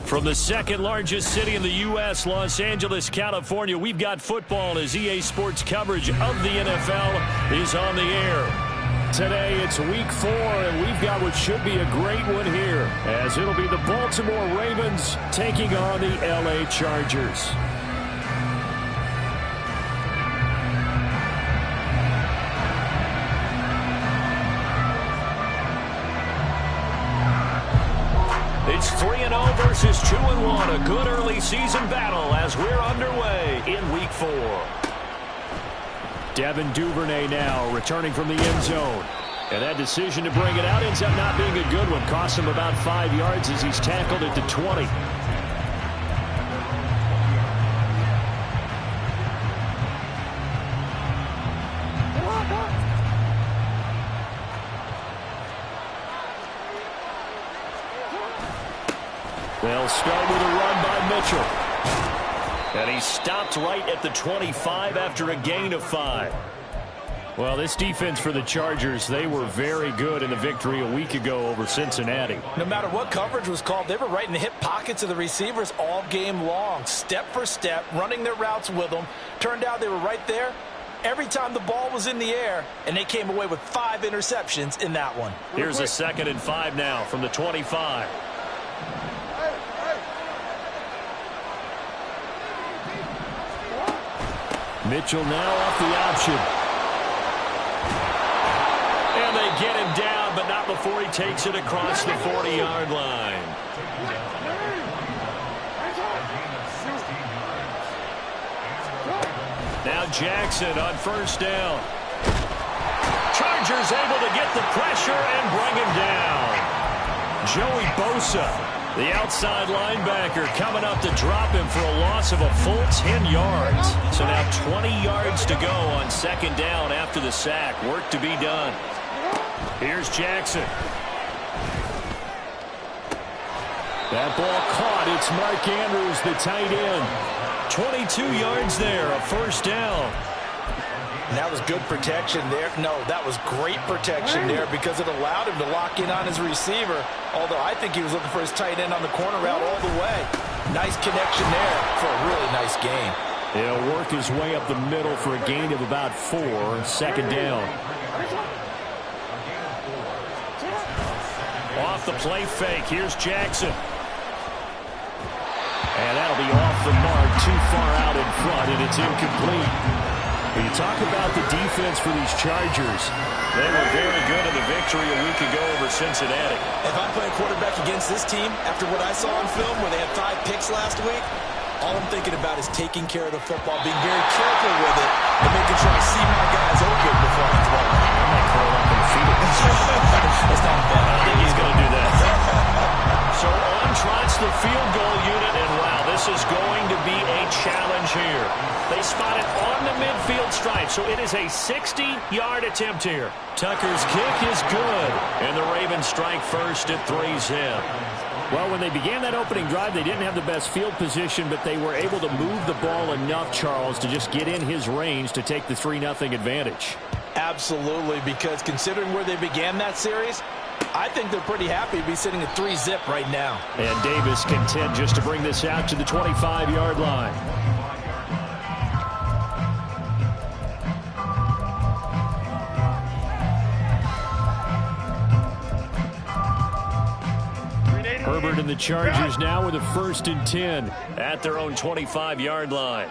From the second largest city in the U.S., Los Angeles, California, we've got football as EA Sports coverage of the NFL is on the air. Today, it's week 4, and we've got what should be a great one here, as it'll be the Baltimore Ravens taking on the L.A. Chargers. It's 3-0 versus 2-1, a good early season battle as we're underway in week 4. Devin Duvernay now returning from the end zone. And that decision to bring it out ends up not being a good one. Costs him about 5 yards as he's tackled at the 20. They'll start with a run by Mitchell. And he stopped right at the 25 after a gain of 5. Well, this defense for the Chargers, they were very good in the victory a week ago over Cincinnati. No matter what coverage was called, they were right in the hip pockets of the receivers all game long. Step for step, running their routes with them. Turned out they were right there every time the ball was in the air, and they came away with 5 interceptions in that one. Here's a 2nd and 5 now from the 25. Mitchell now off the option. And they get him down, but not before he takes it across the 40-yard line. Now Jackson on 1st down. Chargers able to get the pressure and bring him down. Joey Bosa, the outside linebacker, coming up to drop him for a loss of a full 10 yards. So now 20 yards to go on 2nd down after the sack. Work to be done. Here's Jackson. That ball caught. It's Mark Andrews, the tight end. 22 yards there, a 1st down. And that was good protection there. No, that was great protection there because it allowed him to lock in on his receiver, although I think he was looking for his tight end on the corner route all the way. Nice connection there for a really nice gain. He'll work his way up the middle for a gain of about 4, 2nd down. Off the play fake, here's Jackson. And that'll be off the mark, too far out in front, and it's incomplete. When you talk about the defense for these Chargers, they were very good in the victory a week ago over Cincinnati. If I'm playing quarterback against this team, after what I saw on film where they had 5 picks last week, all I'm thinking about is taking care of the football, being very careful with it, and making sure I see my guys open before I throw it. I might curl up and feed it. That's not bad. I think he's going to do that. So on trots the field goal unit, and wow, this is going to be a challenge here. They spot it on the midfield stripe, so it is a 60-yard attempt here. Tucker's kick is good, and the Ravens strike first at 3-zip. Well, when they began that opening drive, they didn't have the best field position, but they were able to move the ball enough, Charles, to just get in his range to take the 3-0 advantage. Absolutely, because considering where they began that series, I think they're pretty happy to be sitting at 3-zip right now. And Davis content just to bring this out to the 25-yard line. Herbert and the Chargers now with a 1st and 10 at their own 25-yard line.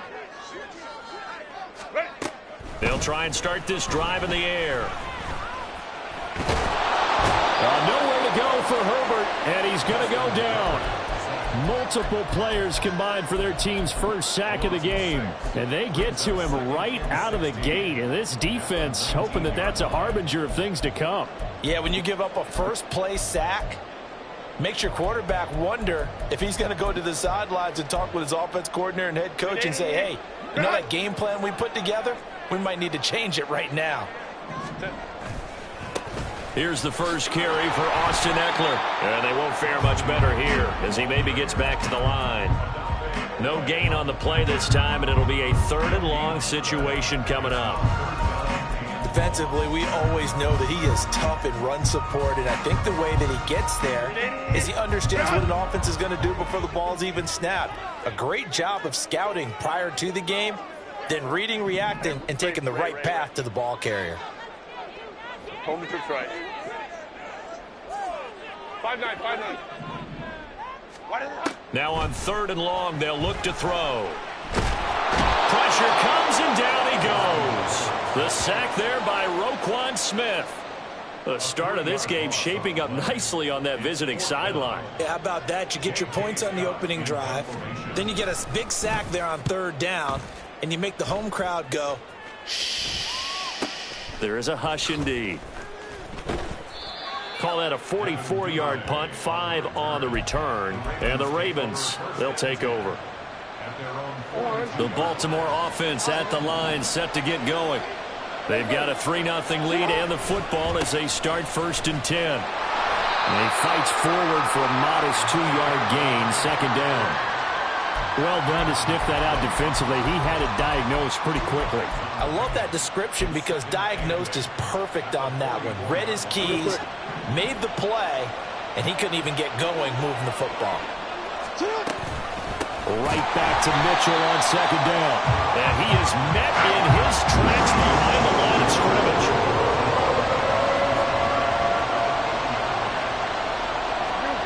They'll try and start this drive in the air. Nowhere to go for Herbert, and he's going to go down. Multiple players combined for their team's 1st sack of the game. And they get to him right out of the gate. And this defense hoping that that's a harbinger of things to come. Yeah, when you give up a first-play sack, Makes your quarterback wonder if he's going to go to the sidelines and talk with his offense coordinator and head coach and say, hey, you know that game plan we put together? We might need to change it right now. Here's the first carry for Austin Eckler. And they won't fare much better here as he maybe gets back to the line. No gain on the play this time, and it'll be a 3rd and long situation coming up. Defensively, we always know that he is tough in run support, and I think the way that he gets there is he understands what an offense is going to do before the ball's even snapped. A great job of scouting prior to the game, then reading, reacting, and taking the right path to the ball carrier. Home to right. 5-9, 5-9. Now on 3rd and long, they'll look to throw. Pressure comes, and down he goes. The sack there by Roquan Smith. The start of this game shaping up nicely on that visiting sideline. Yeah, how about that? You get your points on the opening drive. Then you get a big sack there on 3rd down, and you make the home crowd go, shh. There is a hush indeed. Call that a 44-yard punt, 5 on the return. And the Ravens, they'll take over. The Baltimore offense at the line, set to get going. They've got a 3-0 lead and the football as they start 1st and 10. And he fights forward for a modest 2-yard gain, 2nd down. Well done to sniff that out defensively. He had it diagnosed pretty quickly. I love that description because diagnosed is perfect on that one. Read his keys, made the play, and he couldn't even get going moving the football. Right back to Mitchell on 2nd down. And he is met in his tracks behind the line of scrimmage.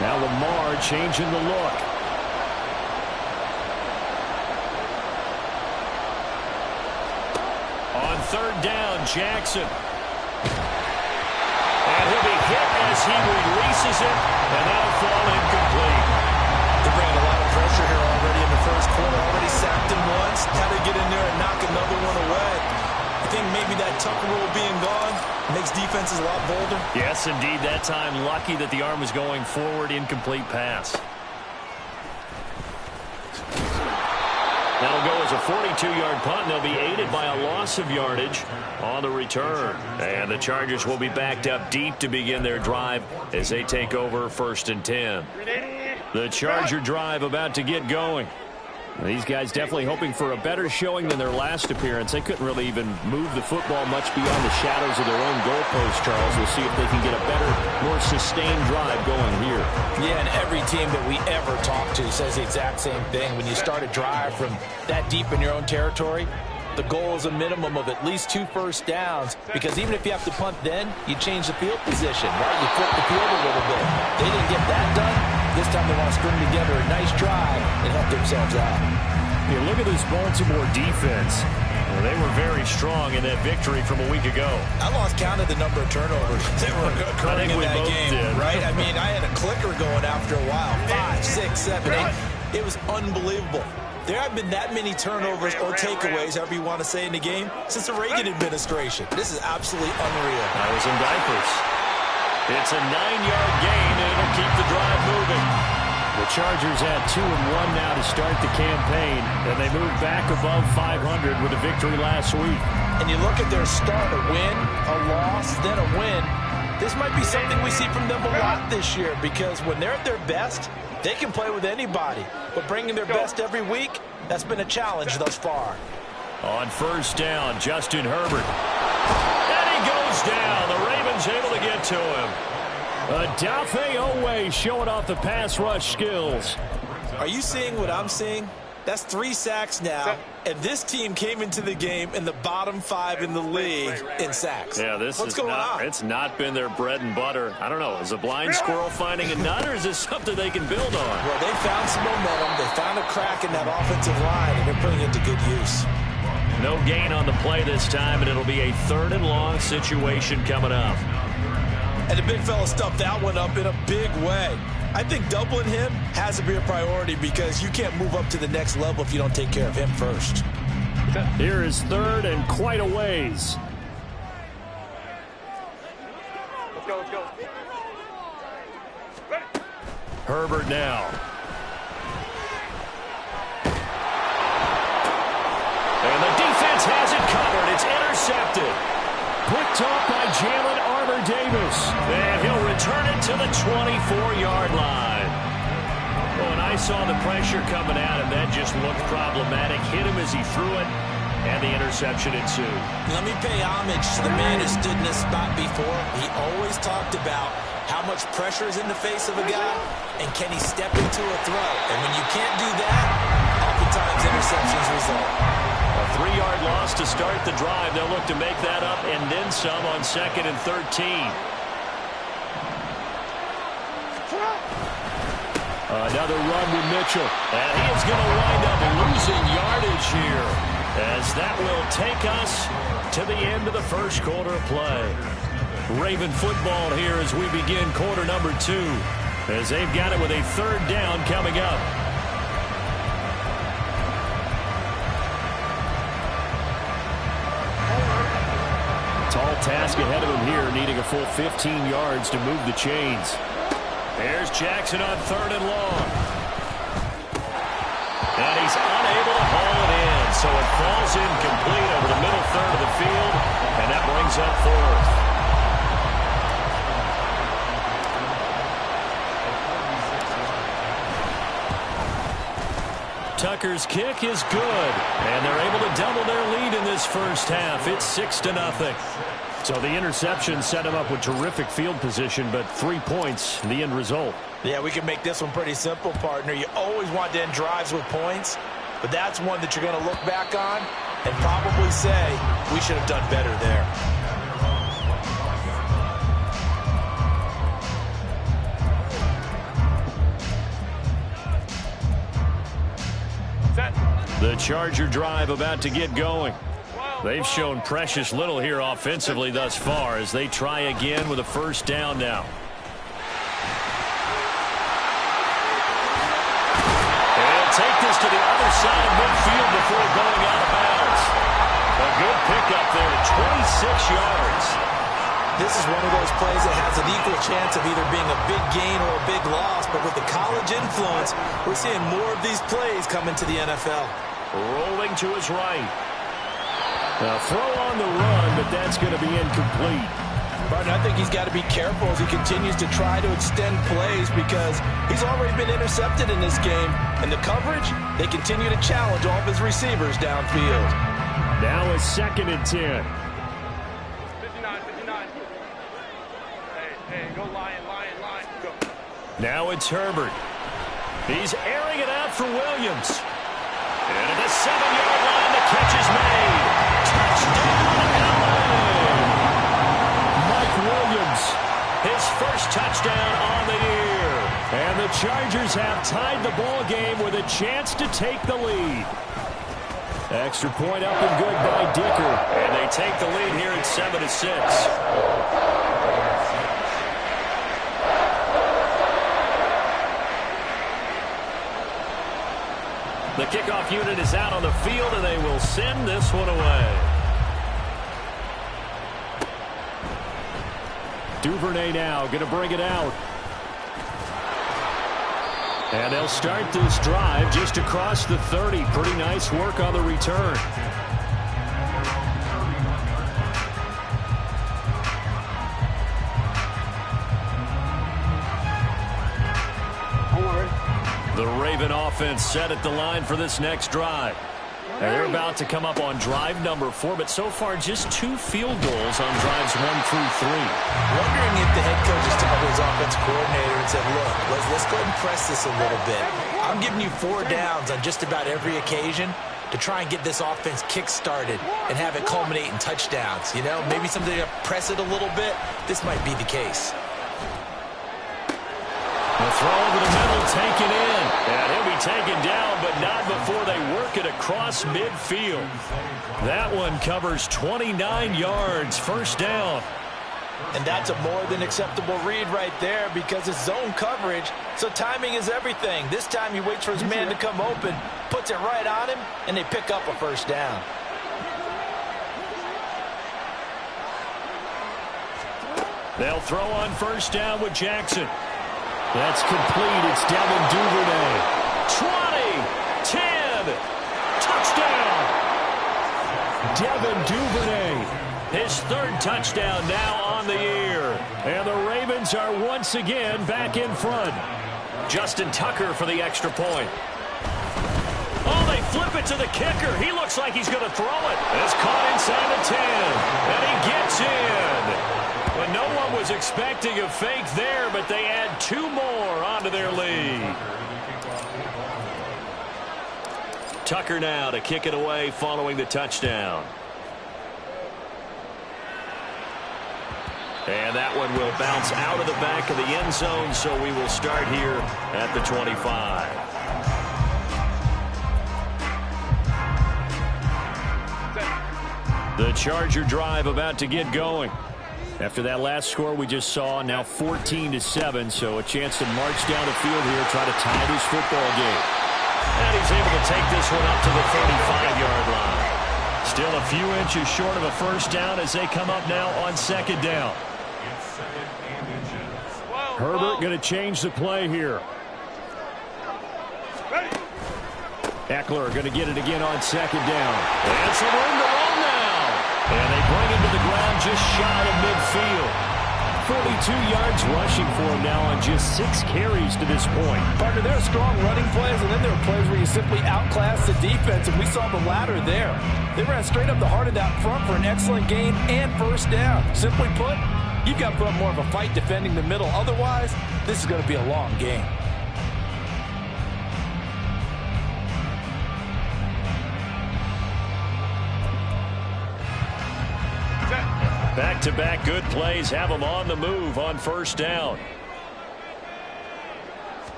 Now Lamar changing the look. On 3rd down, Jackson. And he'll be hit as he releases it, and that'll fall incomplete. They're bringing a lot of pressure here already in the first quarter. Already sacked him once. Had to get in there and knock another one away. I think maybe that Tucker rule being gone makes defenses a lot bolder. Yes, indeed. That time, lucky that the arm was going forward. Incomplete pass. That'll go as a 42-yard punt, and they'll be aided by a loss of yardage on the return. And the Chargers will be backed up deep to begin their drive as they take over 1st and 10. The Charger drive about to get going. These guys definitely hoping for a better showing than their last appearance. They couldn't really even move the football much beyond the shadows of their own goalpost, Charles. We'll see if they can get a better, more sustained drive going here. Yeah, and every team that we ever talk to says the exact same thing. When you start a drive from that deep in your own territory, the goal is a minimum of at least 2 first downs, because even if you have to punt then, you change the field position, right? You flip the field a little bit. They didn't get that done. This time they want to string together a nice drive and help themselves out. You look at this Baltimore defense. Well, they were very strong in that victory from a week ago. I lost count of the number of turnovers that were occurring in that game, right? I mean, I had a clicker going after a while. 5, 6, 7, 8. It was unbelievable. There have been that many turnovers or takeaways, however you want to say, in the game since the Reagan administration. This is absolutely unreal. I was in diapers. It's a 9-yard gain, and it'll keep the drive moving. The Chargers at 2-1 now to start the campaign, and they move back above 500 with a victory last week. And you look at their start, a win, a loss, then a win. This might be something we see from them a lot this year, because when they're at their best, they can play with anybody. But bringing their best every week, that's been a challenge thus far. On 1st down, Justin Herbert. And he goes down. The Ravens able to get to him. Odafe Oweh showing off the pass rush skills. Are you seeing what I'm seeing? That's 3 sacks now, and this team came into the game in the bottom 5 in the league in sacks. Yeah, what's going on? It's not been their bread and butter. I don't know. Is a blind squirrel finding a nut, or is this something they can build on? Well, they found some momentum. They found a crack in that offensive line, and they're putting it to good use. No gain on the play this time, and it'll be a 3rd and long situation coming up. And the big fella stuffed that one up in a big way. I think doubling him has to be a priority, because you can't move up to the next level if you don't take care of him first. Here is 3rd and quite a ways. Let's go, let's go. Herbert now. And the defense has it covered. It's intercepted. Picked off by Jalen Armour-Davis. And he'll return it to the 24-yard line. Oh, and I saw the pressure coming at him. That just looked problematic. Hit him as he threw it, and the interception ensued. Let me pay homage to the man who stood in this spot before. He always talked about how much pressure is in the face of a guy, and can he step into a throw. And when you can't do that, oftentimes interceptions result. A 3-yard loss to start the drive. They'll look to make that up and then some on 2nd and 13. Another run with Mitchell. And he is going to wind up losing yardage here, as that will take us to the end of the first quarter of play. Raven football here as we begin quarter number 2, as they've got it with a 3rd down coming up. Tall task ahead of him here, needing a full 15 yards to move the chains. There's Jackson on 3rd and long. And he's unable to haul it in, so it falls incomplete over the middle third of the field, and that brings up 4th. Tucker's kick is good, and they're able to double their lead in this first half. It's 6-0. So the interception set him up with terrific field position, but 3 points, the end result. Yeah, we can make this one pretty simple, partner. You always want to end drives with points, but that's one that you're going to look back on and probably say, we should have done better there. The Charger drive about to get going. They've shown precious little here offensively thus far as they try again with a 1st down now. And take this to the other side of midfield before going out of bounds. A good pickup there, 26 yards. This is one of those plays that has an equal chance of either being a big gain or a big loss, but with the college influence, we're seeing more of these plays come into the NFL. Rolling to his right. A throw on the run, but that's going to be incomplete. Partner, I think he's got to be careful as he continues to try to extend plays because he's already been intercepted in this game. And the coverage, they continue to challenge all of his receivers downfield. Now a 2nd and 10. 59. Hey, go Lion, go. Now it's Herbert. He's airing it out for Williams. And at the 7-yard line, the catch is made. Touchdown, LA! Mike Williams, his first touchdown on the year. And the Chargers have tied the ball game with a chance to take the lead. Extra point up and good by Dicker. And they take the lead here at 7-6. The kickoff unit is out on the field, and they will send this one away. Duvernay now going to bring it out. And they'll start this drive just across the 30. Pretty nice work on the return. The Raven offense set at the line for this next drive. And they're about to come up on drive number 4, but so far just 2 field goals on drives 1 through 3. Wondering if the head coach has talked to his offensive coordinator and said, look, let's go ahead and press this a little bit. I'm giving you 4 downs on just about every occasion to try and get this offense kick-started and have it culminate in touchdowns. You know, maybe something to press it a little bit. This might be the case. The throw over the middle, taken in. And he'll be taken down, but not before they work it across midfield. That one covers 29 yards, 1st down. And that's a more than acceptable read right there because it's zone coverage, so timing is everything. This time he waits for his man to come open, puts it right on him, and they pick up a 1st down. They'll throw on 1st down with Jackson. That's complete. It's Devin Duvernay. 20, 10, touchdown. Devin Duvernay, his third touchdown now on the year. And the Ravens are once again back in front. Justin Tucker for the extra point. Oh, they flip it to the kicker. He looks like he's going to throw it. It's caught inside the 10, and he gets in. But no one was expecting a fake there, but they add 2 more onto their lead. Tucker now to kick it away following the touchdown. And that one will bounce out of the back of the end zone, so we will start here at the 25. The Charger drive about to get going. After that last score we just saw, now 14-7, so a chance to march down the field here, try to tie this football game. And he's able to take this one up to the 35-yard line. Still a few inches short of a first down as they come up now on second down. Herbert going to change the play here. Eckler going to get it again on second down. And some room to run now. And they bring him to the ground just shy of midfield. 42 yards rushing for him now on just 6 carries to this point. Partner, there are strong running plays, and then there are plays where you simply outclass the defense, and we saw the latter there. They ran straight up the heart of that front for an excellent gain and first down. Simply put, you've got to put up more of a fight defending the middle. Otherwise, this is going to be a long game. Back-to-back good plays have them on the move on first down.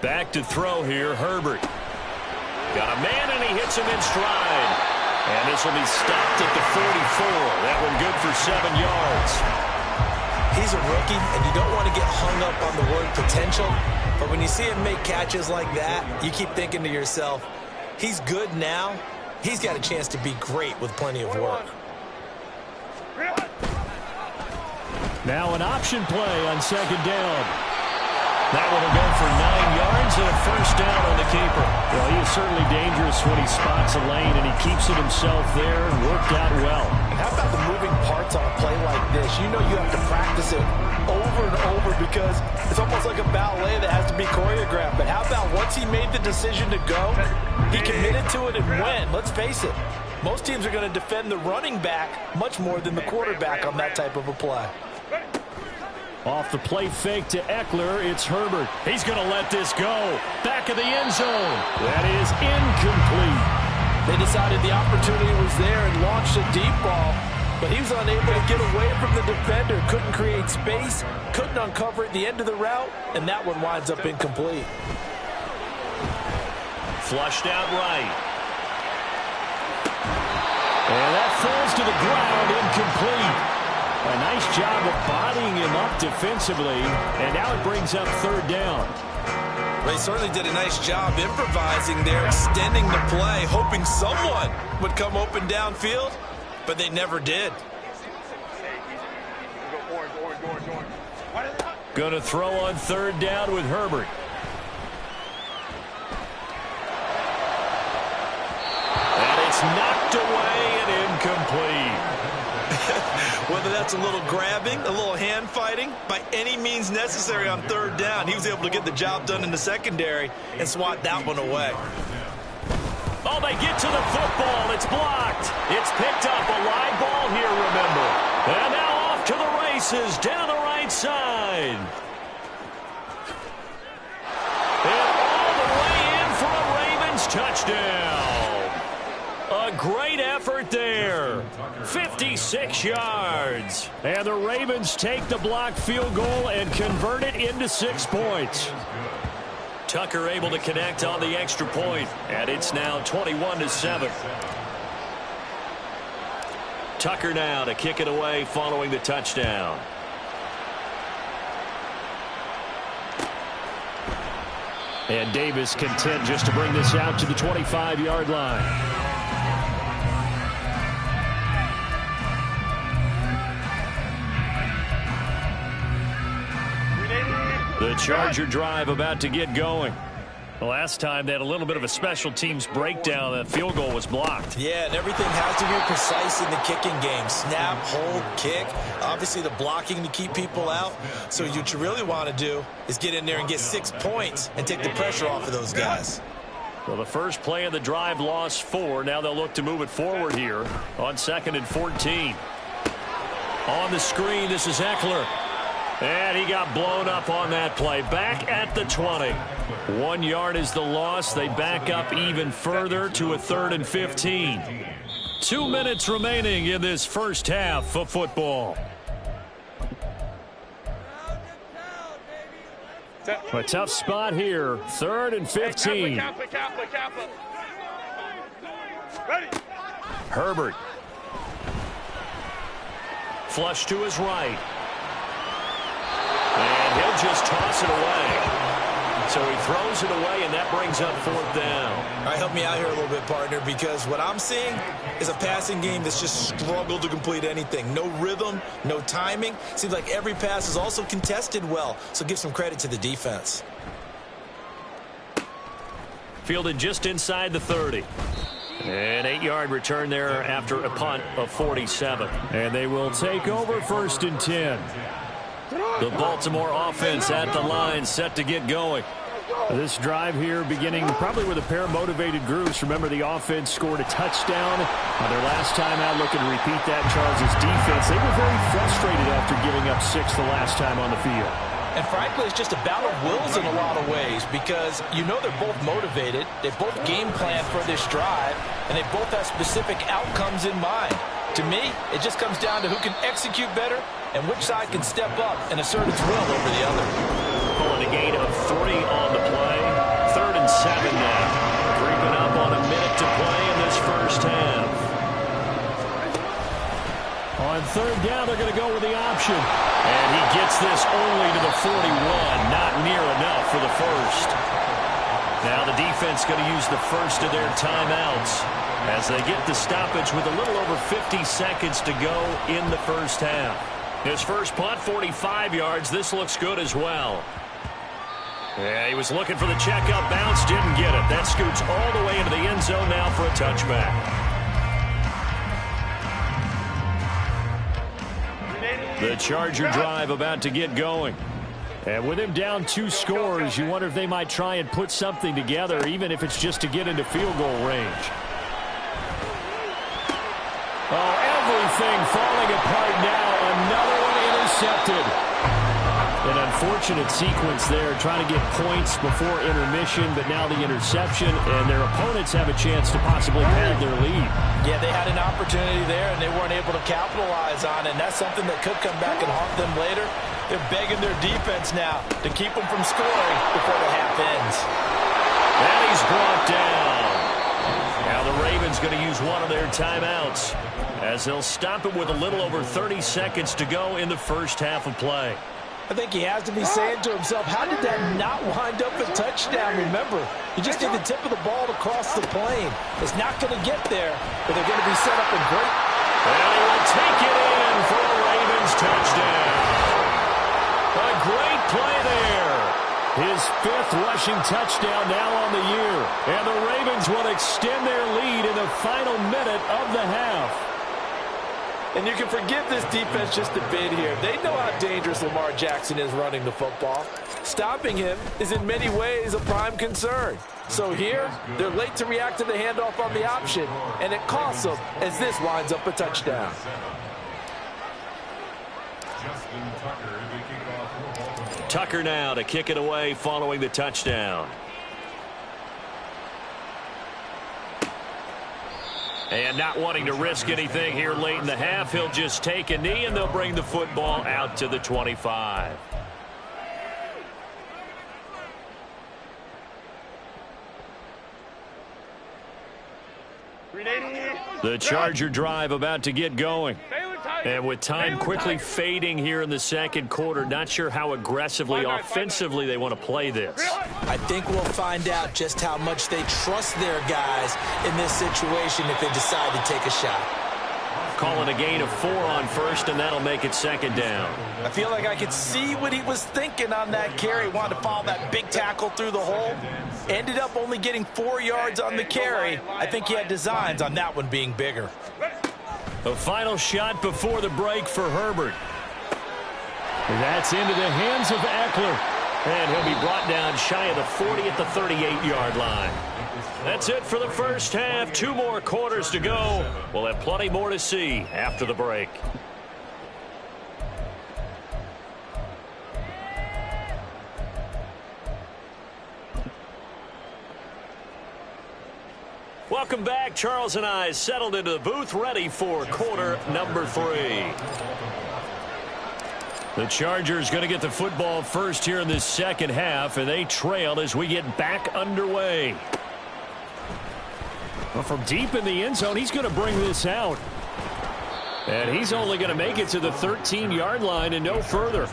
Back to throw here, Herbert. Got a man, and he hits him in stride. And this will be stopped at the 44. That one good for 7 yards. He's a rookie, and you don't want to get hung up on the word potential. But when you see him make catches like that, you keep thinking to yourself, he's good now. He's got a chance to be great with plenty of work. Now an option play on second down. That one will go for 9 yards and a first down on the keeper. Well, he is certainly dangerous when he spots a lane, and he keeps it himself there. Worked out well. And how about the moving parts on a play like this? You know you have to practice it over and over because it's almost like a ballet that has to be choreographed. But how about once he made the decision to go, he committed to it and went. Let's face it, most teams are going to defend the running back much more than the quarterback on that type of a play. Off the play fake to Eckler, it's Herbert. He's going to let this go. Back of the end zone. That is incomplete. They decided the opportunity was there and launched a deep ball, but he was unable to get away from the defender. Couldn't create space, couldn't uncover at the end of the route, and that one winds up incomplete. Flushed out right. And that falls to the ground, incomplete. A nice job of bodying him up defensively, and now it brings up third down. They certainly did a nice job improvising there, extending the play, hoping someone would come open downfield, but they never did. Going to throw on third down with Herbert. And it's knocked away and incomplete. Whether that's a little grabbing, a little hand fighting, by any means necessary on third down, he was able to get the job done in the secondary and swat that one away. Oh, they get to the football. It's blocked. It's picked up. A live ball here, remember. And now off to the races down the right side. And all the way in for a Ravens touchdown. A great effort there. 56 yards. And the Ravens take the blocked field goal and convert it into 6 points. Tucker able to connect on the extra point, and it's now 21-7. Tucker now to kick it away following the touchdown. And Davis content just to bring this out to the 25-yard line. The Charger drive about to get going. The last time they had a little bit of a special teams breakdown. That field goal was blocked. Yeah, and everything has to be precise in the kicking game. Snap, hold, kick. Obviously the blocking to keep people out. So what you really want to do is get in there and get 6 points and take the pressure off of those guys. Well, the first play of the drive lost 4. Now they'll look to move it forward here on 2nd and 14. On the screen, this is Eckler. And he got blown up on that play. Back at the 20. 1 yard is the loss. They back up even further to a 3rd and 15. 2 minutes remaining in this first half of football. A tough spot here. 3rd and 15. Herbert. Flush to his right. And he'll just toss it away. So he throws it away, and that brings up 4th down. All right, help me out here a little bit, partner, because what I'm seeing is a passing game that's just struggled to complete anything. No rhythm, no timing. Seems like every pass is also contested well, so give some credit to the defense. Fielded just inside the 30. An 8-yard return there after a punt of 47. And they will take over 1st and 10. The Baltimore offense at the line, set to get going. This drive here beginning probably with a pair of motivated groups. Remember, the offense scored a touchdown on their last time out, looking to repeat that. Charles' defense, they were very frustrated after giving up 6 the last time on the field. And frankly, it's just a battle of wills in a lot of ways, because you know they're both motivated, they both game plan for this drive, and they both have specific outcomes in mind. To me, it just comes down to who can execute better and which side can step up and assert its will over the other. Pulling a gain of 3 on the play. 3rd and 7 now. Creeping up on a minute to play in this first half. On 3rd down, they're going to go with the option. And he gets this only to the 41. Not near enough for the first. Now the defense going to use the first of their timeouts as they get the stoppage with a little over 50 seconds to go in the first half. His first punt, 45 yards. This looks good as well. Yeah, he was looking for the checkup bounce, didn't get it. That scoots all the way into the end zone now for a touchback. The Charger drive about to get going. And with him down 2 scores, you wonder if they might try and put something together, even if it's just to get into field goal range. Oh, everything falling apart now. Another one intercepted. An unfortunate sequence there, trying to get points before intermission, but now the interception, and their opponents have a chance to possibly pad their lead. Yeah, they had an opportunity there, and they weren't able to capitalize on it, and that's something that could come back and haunt them later. They're begging their defense now to keep them from scoring before the half ends. And he's brought down. Now the Ravens going to use one of their timeouts as they'll stop it with a little over 30 seconds to go in the first half of play. I think he has to be saying to himself, how did that not wind up a touchdown? Remember, he just did the tip of the ball to cross the plane. It's not going to get there, but they're going to be set up in great. And he will take it in for a Ravens touchdown. A great play there. His 5th rushing touchdown now on the year. And the Ravens will extend their lead in the final minute of the half. And you can forgive this defense just a bit here. They know how dangerous Lamar Jackson is running the football. Stopping him is in many ways a prime concern. So here, they're late to react to the handoff on the option, and it costs them as this winds up a touchdown. Tucker now to kick it away following the touchdown. And not wanting to risk anything here late in the half, he'll just take a knee, and they'll bring the football out to the 25. The Charger drive about to get going. And with time quickly fading here in the second quarter, not sure how aggressively, offensively they want to play this. I think we'll find out just how much they trust their guys in this situation if they decide to take a shot. calling a gain of 4 on first, and that'll make it second down. I feel like I could see what he was thinking on that carry. Wanted to follow that big tackle through the hole. Ended up only getting 4 yards on the carry. I think he had designs on that one being bigger. The final shot before the break for Herbert. That's into the hands of Eckler. And he'll be brought down shy of the 40 at the 38-yard line. That's it for the first half. 2 more quarters to go. We'll have plenty more to see after the break. Welcome back. Charles and I settled into the booth, ready for quarter number 3. The Chargers going to get the football first here in this second half, and they trail as we get back underway. Well, from deep in the end zone, he's going to bring this out. And he's only going to make it to the 13-yard line and no further.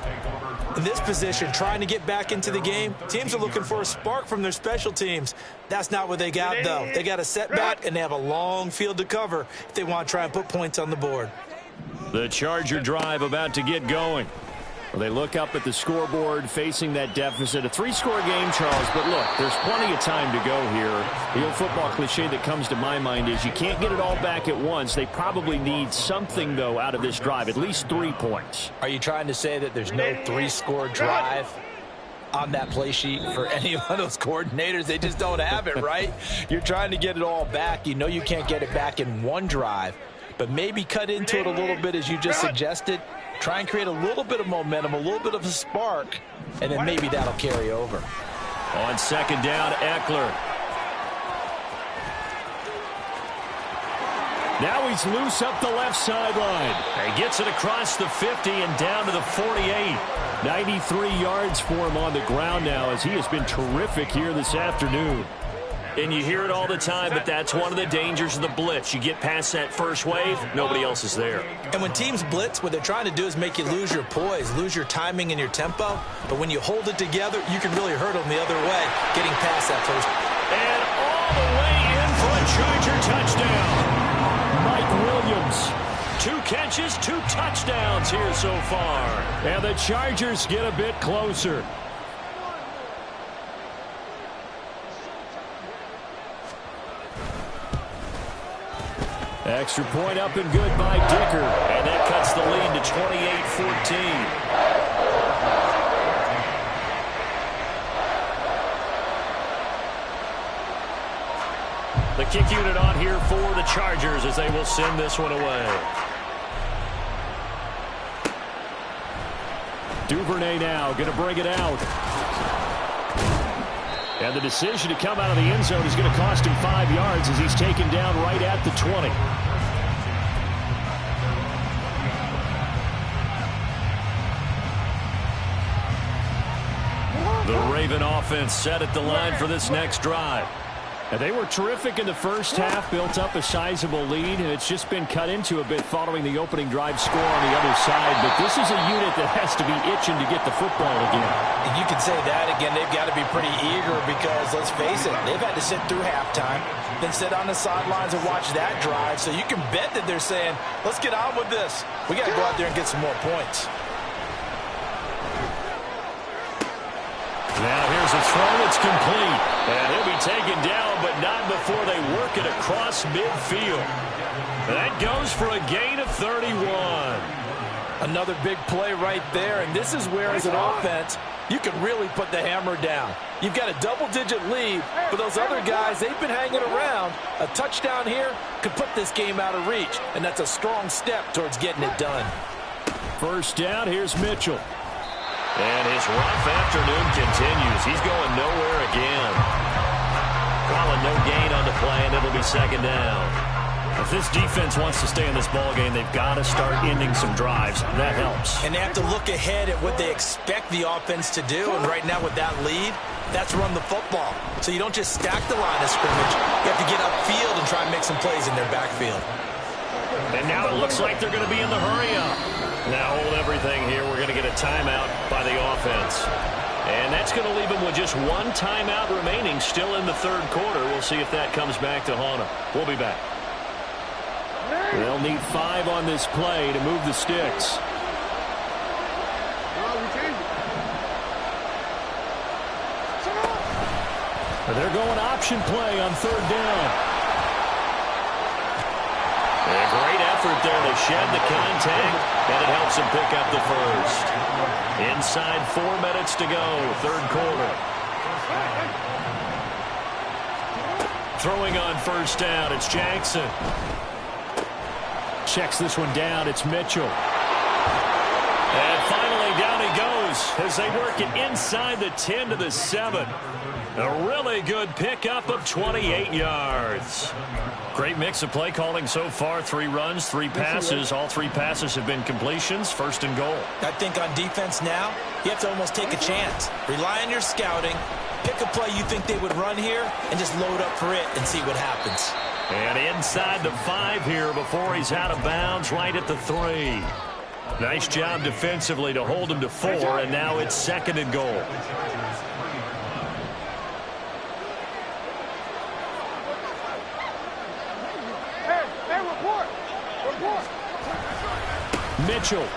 In this position, trying to get back into the game, teams are looking for a spark from their special teams. That's not what they got, though. They got a setback, and they have a long field to cover if they want to try and put points on the board. The Charger drive about to get going. Well, they look up at the scoreboard facing that deficit. A 3-score game, Charles, but look, there's plenty of time to go here. The old football cliche that comes to my mind is you can't get it all back at once. They probably need something, though, out of this drive, at least 3 points. Are you trying to say that there's no 3-score drive on that play sheet for any one of those coordinators? They just don't have it, right? You're trying to get it all back. You know you can't get it back in one drive, but maybe cut into it a little bit as you just suggested. Try and create a little bit of momentum, a little bit of a spark, and then maybe that'll carry over. On second down, Eckler. Now he's loose up the left sideline. He gets it across the 50 and down to the 48. 93 yards for him on the ground now as he has been terrific here this afternoon. And you hear it all the time, but that's one of the dangers of the blitz. You get past that first wave, nobody else is there. And when teams blitz, what they're trying to do is make you lose your poise, lose your timing and your tempo. But when you hold it together, you can really hurt them the other way, getting past that first. And all the way in for a Charger touchdown. Mike Williams. 2 catches, 2 touchdowns here so far. And the Chargers get a bit closer. Extra point up and good by Dicker. And that cuts the lead to 28-14. The kick unit on here for the Chargers as they will send this one away. Duvernay now going to bring it out. And the decision to come out of the end zone is going to cost him 5 yards as he's taken down right at the 20. The Raven offense set at the line for this next drive. And they were terrific in the first half, built up a sizable lead, and it's just been cut into a bit following the opening drive score on the other side. But this is a unit that has to be itching to get the football again. And you can say that again. They've got to be pretty eager because, let's face it, they've had to sit through halftime, then sit on the sidelines and watch that drive. So you can bet that they're saying, let's get on with this. We got to go out there and get some more points. Now here's a throw that's complete. And he'll be taken down, but not before they work it across midfield. That goes for a gain of 31. Another big play right there, and this is where, as an offense, you can really put the hammer down. You've got a double-digit lead, but those other guys, they've been hanging around. A touchdown here could put this game out of reach, and that's a strong step towards getting it done. First down, here's Mitchell. And his rough afternoon continues. He's going nowhere again. Calling no gain on the play, and it'll be second down. If this defense wants to stay in this ballgame, they've got to start ending some drives. That helps. And they have to look ahead at what they expect the offense to do. And right now with that lead, that's run the football. So you don't just stack the line of scrimmage. You have to get upfield and try and make some plays in their backfield. And now it looks like they're going to be in the hurry-up. Now hold everything here. We're going to get a timeout by the offense. And that's going to leave them with just one timeout remaining still in the third quarter. We'll see if that comes back to haunt them. We'll be back. They'll need 5 on this play to move the sticks. They're going option play on 3rd down. A great effort there to shed the contact, and it helps him pick up the first. Inside 4 minutes to go, 3rd quarter. Throwing on 1st down, it's Jackson. Checks this one down, it's Mitchell. And finally down he goes as they work it inside the 10 to the 7. A really good pickup of 28 yards. Great mix of play calling so far. 3 runs, 3 passes. All 3 passes have been completions. 1st and goal. I think on defense now, you have to almost take a chance. Rely on your scouting. Pick a play you think they would run here and just load up for it and see what happens. And inside the 5 here before he's out of bounds, right at the 3. Nice job defensively to hold him to 4, and now it's 2nd and goal. Mitchell.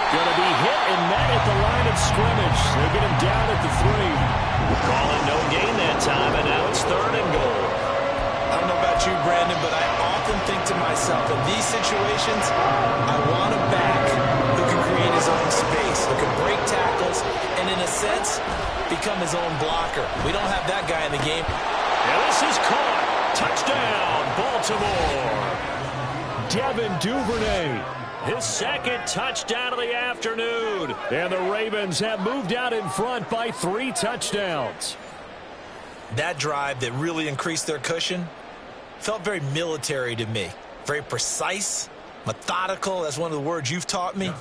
Going to be hit and met at the line of scrimmage. They get him down at the 3. Calling no gain that time, and now it's 3rd and goal. I don't know about you, Brandon, but I often think to myself, in these situations, I want a back who can create his own space, who can break tackles, and in a sense, become his own blocker. We don't have that guy in the game. And this is caught. Touchdown, Baltimore. Devin Duvernay, his 2nd touchdown of the afternoon. And the Ravens have moved out in front by 3 touchdowns. That drive that really increased their cushion felt very military to me. Very precise, methodical. That's one of the words you've taught me.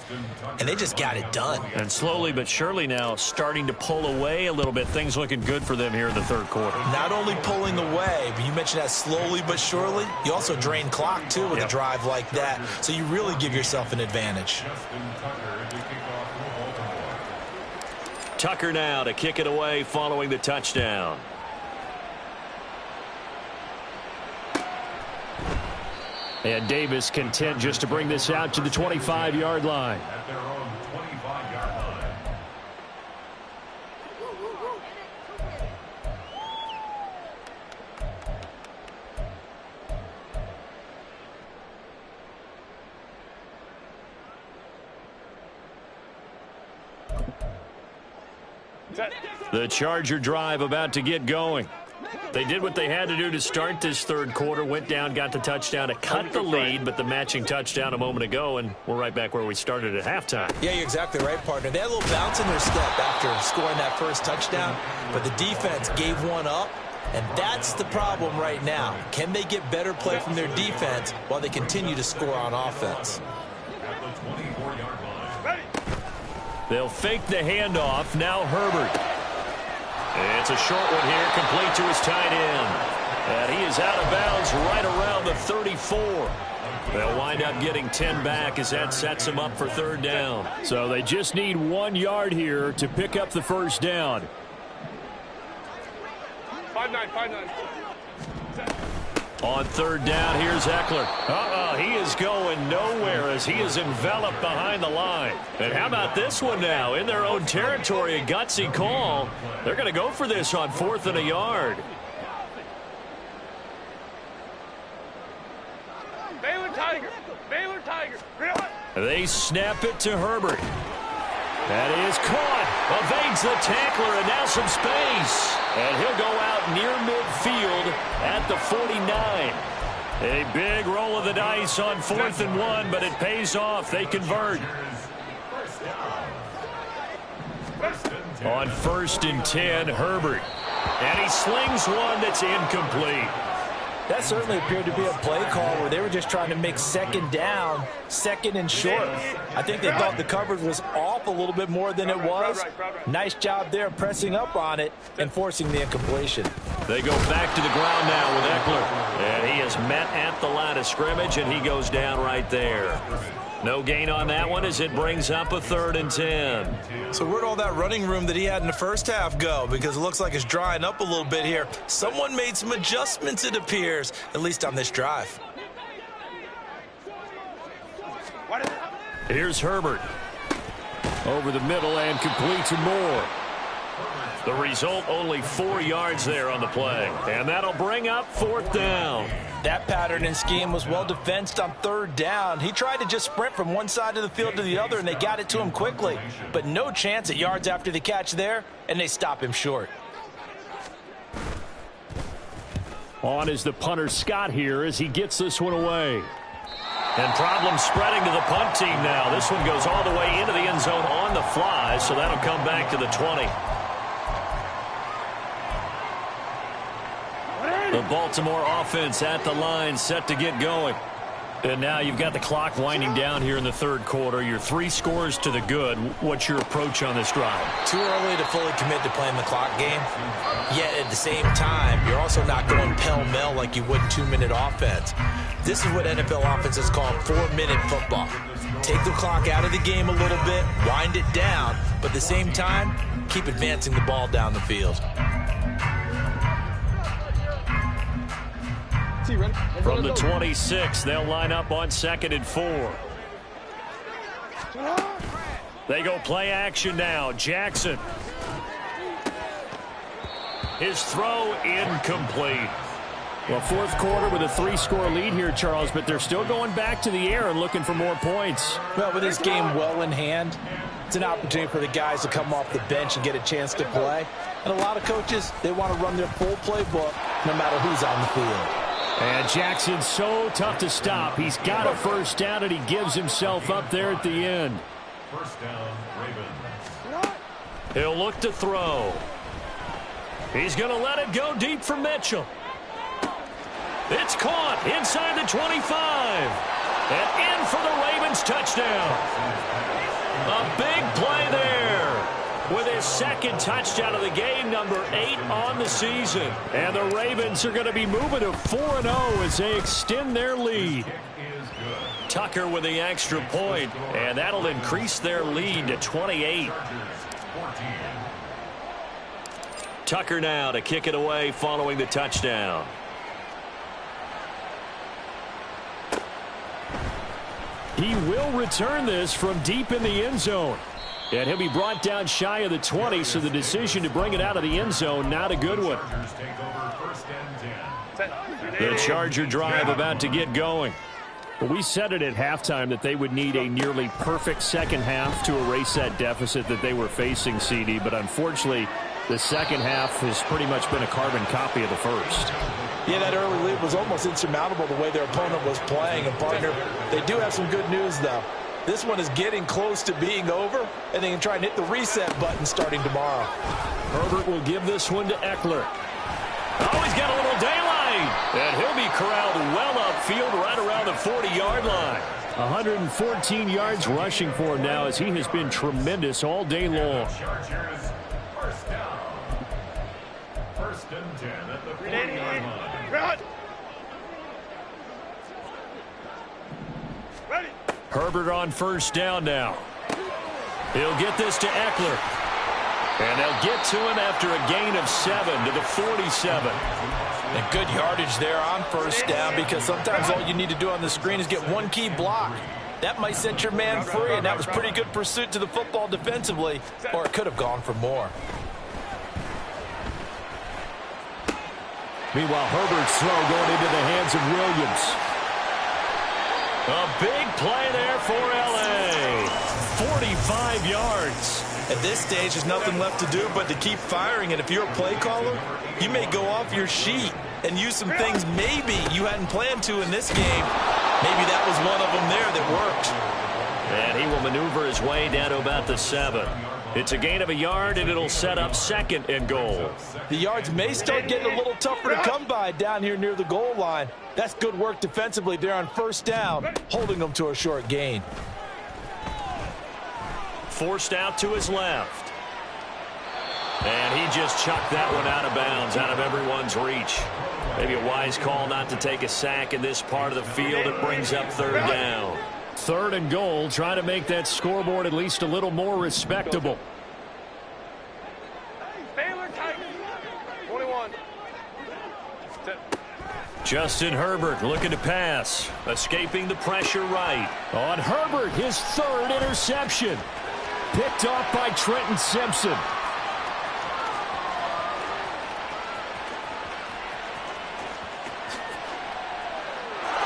And they just got it done. And slowly but surely now starting to pull away a little bit. Things looking good for them here in the 3rd quarter. Not only pulling away, but you mentioned that slowly but surely. You also drain clock, too, with a drive like that. So you really give yourself an advantage. Tucker now to kick it away following the touchdown. And Davis content just to bring this out to the 25-yard line. At their own 25-yard line. The Charger drive about to get going. They did what they had to do to start this 3rd quarter, went down, got the touchdown to cut the lead, but the matching touchdown a moment ago, and we're right back where we started at halftime. Yeah, you're exactly right, partner. They had a little bounce in their step after scoring that 1st touchdown, but the defense gave one up, and that's the problem right now. Can they get better play from their defense while they continue to score on offense? At the 24-yard line. They'll fake the handoff. Now Herbert. It's a short one here, complete to his tight end. And he is out of bounds right around the 34. They'll wind up getting 10 back as that sets him up for 3rd down. So they just need 1 yard here to pick up the 1st down. 5-9. On 3rd down, here's Eckler. He is going nowhere as he is enveloped behind the line. And how about this one now? In their own territory, a gutsy call. They're going to go for this on 4th and a yard. Baylor Tiger. They snap it to Herbert. That is caught. Evades the tackler, and now some space. And he'll go out near midfield at the 49. A big roll of the dice on 4th and 1, but it pays off. They convert. On 1st and 10, Herbert. And he slings one that's incomplete. That certainly appeared to be a play call where they were just trying to make 2nd down, 2nd and short. I think they thought the coverage was off a little bit more than it was. Nice job there pressing up on it and forcing the incompletion. They go back to the ground now with Eckler. And he is met at the line of scrimmage, and he goes down right there. No gain on that one as it brings up a 3rd and 10. So where'd all that running room that he had in the 1st half go? Because it looks like it's drying up a little bit here. Someone made some adjustments, it appears, at least on this drive. Here's Herbert. Over the middle and completes and more. The result, only 4 yards there on the play. And that'll bring up 4th down. That pattern and scheme was well defensed on 3rd down. He tried to just sprint from one side of the field to the other, and they got it to him quickly. But no chance at yards after the catch there, and they stop him short. On is the punter Scott here as he gets this one away. And problems spreading to the punt team now. This one goes all the way into the end zone on the fly, so that'll come back to the 20. The Baltimore offense at the line, set to get going. And now you've got the clock winding down here in the 3rd quarter. You're 3 scores to the good. What's your approach on this drive? Too early to fully commit to playing the clock game. Yet at the same time, you're also not going pell-mell like you would 2-minute offense. This is what NFL offenses call 4-minute football. Take the clock out of the game a little bit, wind it down, but at the same time, keep advancing the ball down the field. From the 26, they'll line up on 2nd and 4. They go play action now. Jackson. His throw incomplete. Well, 4th quarter with a 3-score lead here, Charles, but they're still going back to the air and looking for more points. Well, with this game well in hand, it's an opportunity for the guys to come off the bench and get a chance to play. And a lot of coaches, they want to run their full playbook no matter who's on the field. And Jackson's so tough to stop. He's got a 1st down, and he gives himself up there at the end. 1st down, Ravens. He'll look to throw. He's going to let it go deep for Mitchell. It's caught inside the 25. And in for the Ravens touchdown. A big play there. With his 2nd touchdown of the game, number 8 on the season. And the Ravens are going to be moving to 4-0 as they extend their lead. Tucker with the extra point, and that'll increase their lead to 28. Tucker now to kick it away following the touchdown. He will return this from deep in the end zone. And he'll be brought down shy of the 20, so the decision to bring it out of the end zone, not a good one. The Charger drive about to get going. Well, we said it at halftime that they would need a nearly perfect 2nd half to erase that deficit that they were facing, CD. But unfortunately, the 2nd half has pretty much been a carbon copy of the 1st. Yeah, that early lead was almost insurmountable the way their opponent was playing. And, partner, they do have some good news, though. This one is getting close to being over, and they can try and hit the reset button starting tomorrow. Herbert will give this one to Eckler. Oh, he's got a little daylight. And he'll be corralled well upfield right around the 40-yard line. 114 yards rushing for him now as he has been tremendous all day long. 1st down. 1st and 10 at the 40-yard line. Ready. Herbert on 1st down now. He'll get this to Eckler. And they'll get to him after a gain of 7 to the 47. And good yardage there on 1st down, because sometimes all you need to do on the screen is get one key block. That might set your man free, and that was pretty good pursuit to the football defensively, or it could have gone for more. Meanwhile, Herbert's throw going into the hands of Williams. A big play there for L.A. 45 yards. At this stage, there's nothing left to do but to keep firing. And if you're a play caller, you may go off your sheet and use some things maybe you hadn't planned to in this game. Maybe that was one of them there that worked. And he will maneuver his way down to about the 7. It's a gain of a yard, and it'll set up 2nd and goal. The yards may start getting a little tougher to come by down here near the goal line. That's good work defensively there on 1st down, holding them to a short gain. Forced out to his left. And he just chucked that one out of bounds, out of everyone's reach. Maybe a wise call not to take a sack in this part of the field. It brings up 3rd down. 3rd and goal, trying to make that scoreboard at least a little more respectable. Baylor Tigers. 21. Justin Herbert looking to pass. Escaping the pressure right. On Herbert, his third interception. Picked off by Trenton Simpson.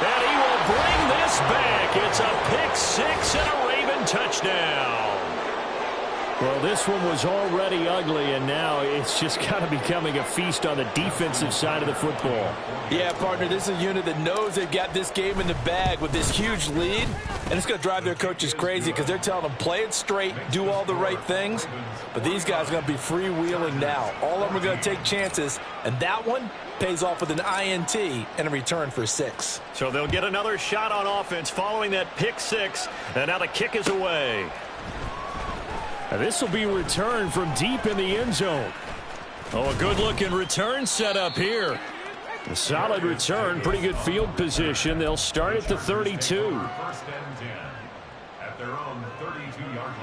And he will bring this back. It's a pick six and a Raven touchdown. Well, this one was already ugly, and now it's just kind of becoming a feast on the defensive side of the football. Yeah, partner, this is a unit that knows they've got this game in the bag with this huge lead, and it's going to drive their coaches crazy because they're telling them, play it straight, do all the right things, but these guys are going to be freewheeling now. All of them are going to take chances, and that one pays off with an INT and a return for 6. So they'll get another shot on offense following that pick six, and now the kick is away. This will be returned from deep in the end zone. Oh, a good-looking return set up here. A solid return, pretty good field position. They'll start at the 32. First and 10 at their own 32-yard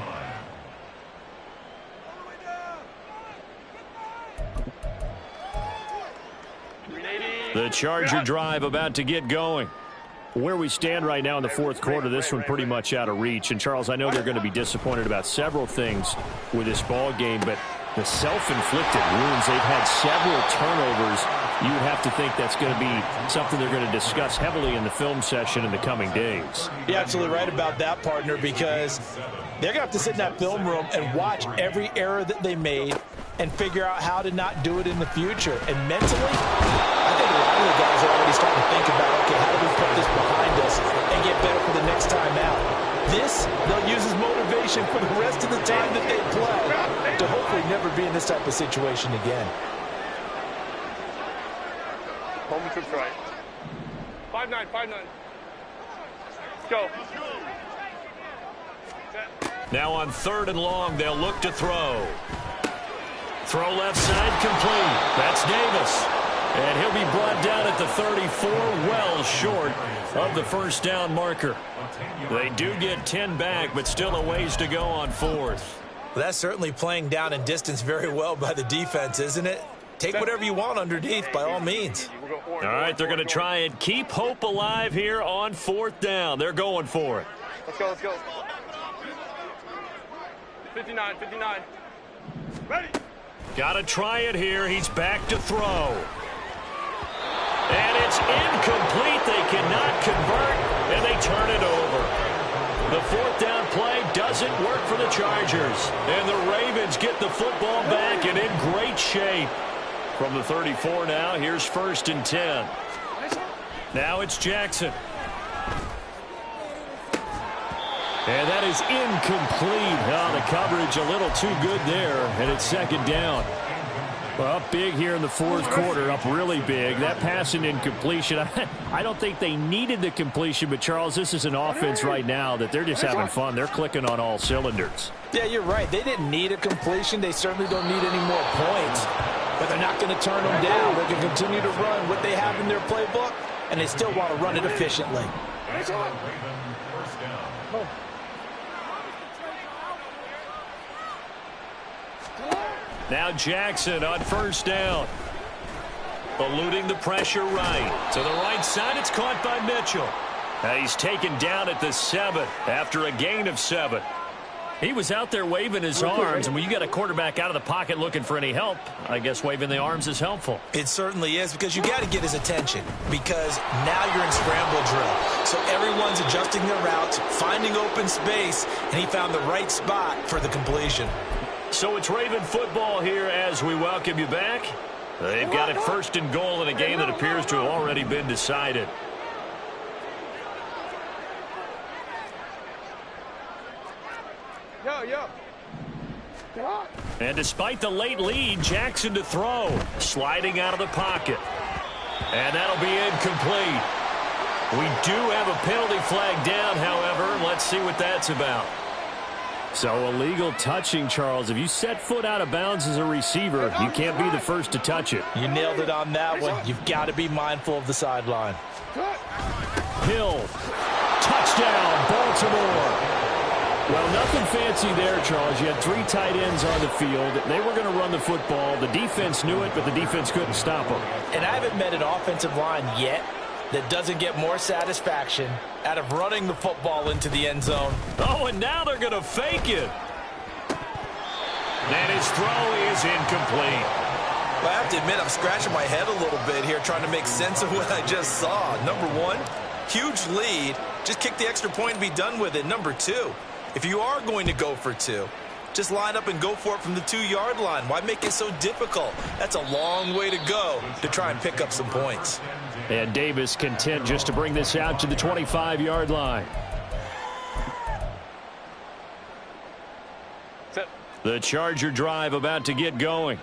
line. The Charger drive about to get going. Where we stand right now in the fourth quarter, this one pretty much out of reach. And, Charles, I know they're going to be disappointed about several things with this ball game, but the self-inflicted wounds, they've had several turnovers. You would have to think that's going to be something they're going to discuss heavily in the film session in the coming days. You're absolutely right about that, partner, because they're going to have to sit in that film room and watch every error that they made and figure out how to not do it in the future. And mentally, I think a lot of the guys are already starting to think about, okay, how do we put this behind us and get better for the next time out? This, they'll use as motivation for the rest of the time that they play to hopefully never be in this type of situation again. Home to right. 5-9, 5-9. Go. Now on 3rd and long, they'll look to throw. Throw left side complete. That's Davis. And he'll be brought down at the 34, well short of the first down marker. They do get 10 back, but still a ways to go on 4th. Well, that's certainly playing down and distance very well by the defense, isn't it? Take whatever you want underneath, by all means. All right, they're going to try and keep hope alive here on 4th down. They're going for it. Let's go, let's go. 59, 59. Ready. Got to try it here. He's back to throw. And it's incomplete. They cannot convert, and they turn it over. The 4th down play doesn't work for the Chargers. And the Ravens get the football back and in great shape. From the 34 now, here's 1st and 10. Now it's Jackson. And that is incomplete. Oh, the coverage a little too good there, and it's 2nd down. Well, up big here in the 4th quarter, up really big. That pass and incompletion, I don't think they needed the completion, but, Charles, this is an offense right now that they're just having fun. They're clicking on all cylinders. Yeah, you're right. They didn't need a completion. They certainly don't need any more points. But they're not going to turn them down. They can continue to run what they have in their playbook, and they still want to run it efficiently. Now Jackson on 1st down. Eluding the pressure right. To the right side, it's caught by Mitchell. He's taken down at the 7 after a gain of 7. He was out there waving his arms, and when you got a quarterback out of the pocket looking for any help, I guess waving the arms is helpful. It certainly is, because you got to get his attention, because now you're in scramble drill. So everyone's adjusting their routes, finding open space, and he found the right spot for the completion. So it's Raven football here as we welcome you back. They've got it 1st and goal in a game that appears to have already been decided. Yo. And despite the late lead, Jackson to throw. Sliding out of the pocket. And that'll be incomplete. We do have a penalty flag down, however. Let's see what that's about. So illegal touching, Charles. If you set foot out of bounds as a receiver, you can't be the first to touch it. You nailed it on that one. You've got to be mindful of the sideline. Hill. Touchdown, Baltimore. Well, nothing fancy there, Charles. You had 3 tight ends on the field. They were going to run the football. The defense knew it, but the defense couldn't stop them. And I haven't met an offensive line yet that doesn't get more satisfaction out of running the football into the end zone. Oh, and now they're going to fake it. And his throw is incomplete. Well, I have to admit, I'm scratching my head a little bit here trying to make sense of what I just saw. Number one, huge lead. Just kick the extra point and be done with it. Number two, if you are going to go for 2, just line up and go for it from the 2-yard line. Why make it so difficult? That's a long way to go to try and pick up some points. And Davis content just to bring this out to the 25-yard line. The Charger drive about to get going.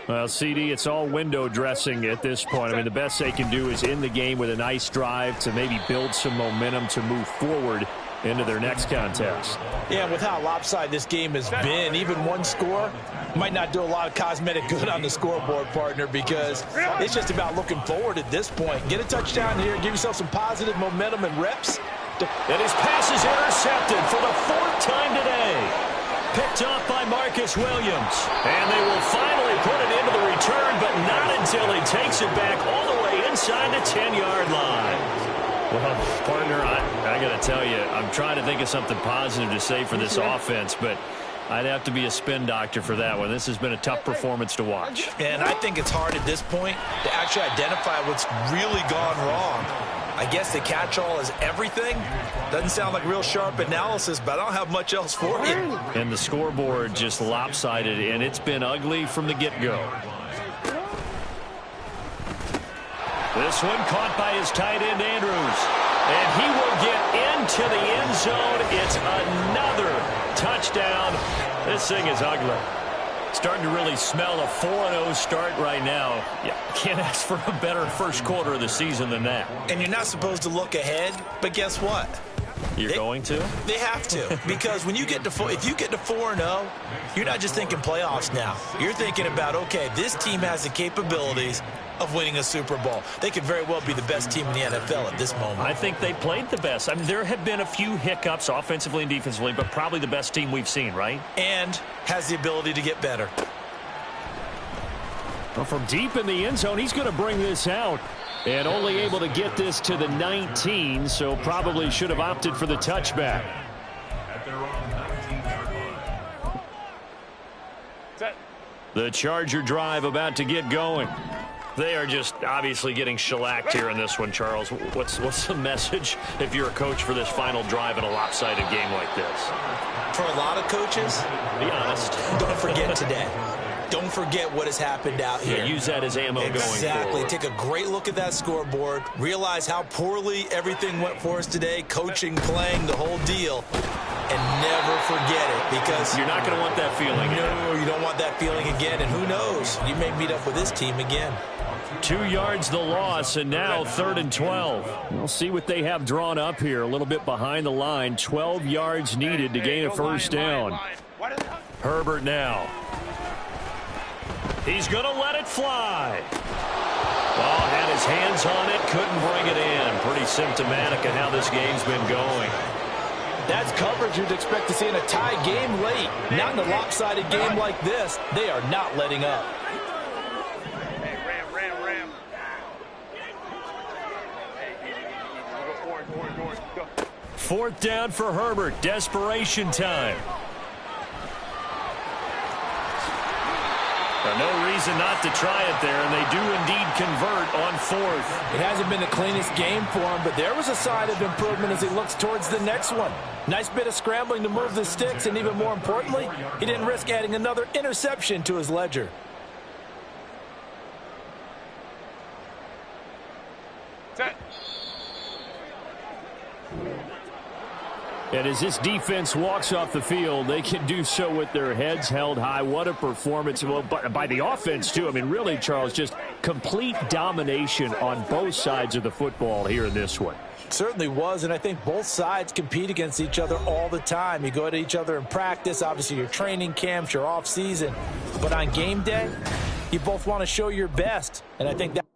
Well, CD, it's all window dressing at this point. I mean, the best they can do is end the game with a nice drive to maybe build some momentum to move forward into their next contest. Yeah, with how lopsided this game has been, even one score might not do a lot of cosmetic good on the scoreboard, partner, because it's just about looking forward at this point. Get a touchdown here, give yourself some positive momentum and reps. And his pass is intercepted for the 4th time today. Picked off by Marcus Williams. And they will finally put it into the return, but not until he takes it back all the way inside the 10-yard line. Well, partner, I got to tell you, I'm trying to think of something positive to say for this offense, but I'd have to be a spin doctor for that one. This has been a tough performance to watch. And I think it's hard at this point to actually identify what's really gone wrong. I guess the catch-all is everything. Doesn't sound like real sharp analysis, but I don't have much else for you. And the scoreboard just lopsided, and it's been ugly from the get-go. This one caught by his tight end, Andrews. And he will get into the end zone. It's another touchdown. This thing is ugly. Starting to really smell a 4-0 start right now. Yeah, can't ask for a better first quarter of the season than that. And you're not supposed to look ahead, but guess what? You're going to? They have to, because when you get to if you get to 4-0, you're not just thinking playoffs now. You're thinking about, okay, this team has the capabilities of winning a Super Bowl. They could very well be the best team in the NFL at this moment. I think they played the best. I mean, there have been a few hiccups offensively and defensively, but probably the best team we've seen, right? And has the ability to get better. Well, from deep in the end zone, he's going to bring this out. And only able to get this to the 19, so probably should have opted for the touchback. At their own 19-yard line. The Charger drive about to get going. They are just obviously getting shellacked here in this one, Charles. What's the message if you're a coach for this final drive in a lopsided game like this? For a lot of coaches, be honest. Don't forget today. Don't forget what has happened out here. Yeah, use that as ammo going forward. Exactly. Take a great look at that scoreboard. Realize how poorly everything went for us today. Coaching, playing, the whole deal. And never forget it, because you're not going to want that feeling. No, you don't want that feeling again. And who knows? You may meet up with this team again. 2 yards the loss, and now 3rd and 12. We'll see what they have drawn up here. A little bit behind the line. 12 yards needed to gain a first down. Herbert now. He's going to let it fly. Ball had his hands on it, couldn't bring it in. Pretty symptomatic of how this game's been going. That's coverage you'd expect to see in a tie game late. Not in a lopsided game like this. They are not letting up. Hey, ram. Hey, easy. We'll go orange. Go. 4th down for Herbert. Desperation time. No reason not to try it there, and they do indeed convert on 4th. It hasn't been the cleanest game for him, but there was a sign of improvement as he looks towards the next one. Nice bit of scrambling to move the sticks, and even more importantly, he didn't risk adding another interception to his ledger. Set. And as this defense walks off the field, they can do so with their heads held high. What a performance. Well, by the offense, too. I mean, really, Charles, just complete domination on both sides of the football here in this one. Certainly was, and I think both sides compete against each other all the time. You go at each other in practice, obviously your training camps, your off season. But on game day, you both want to show your best, and I think that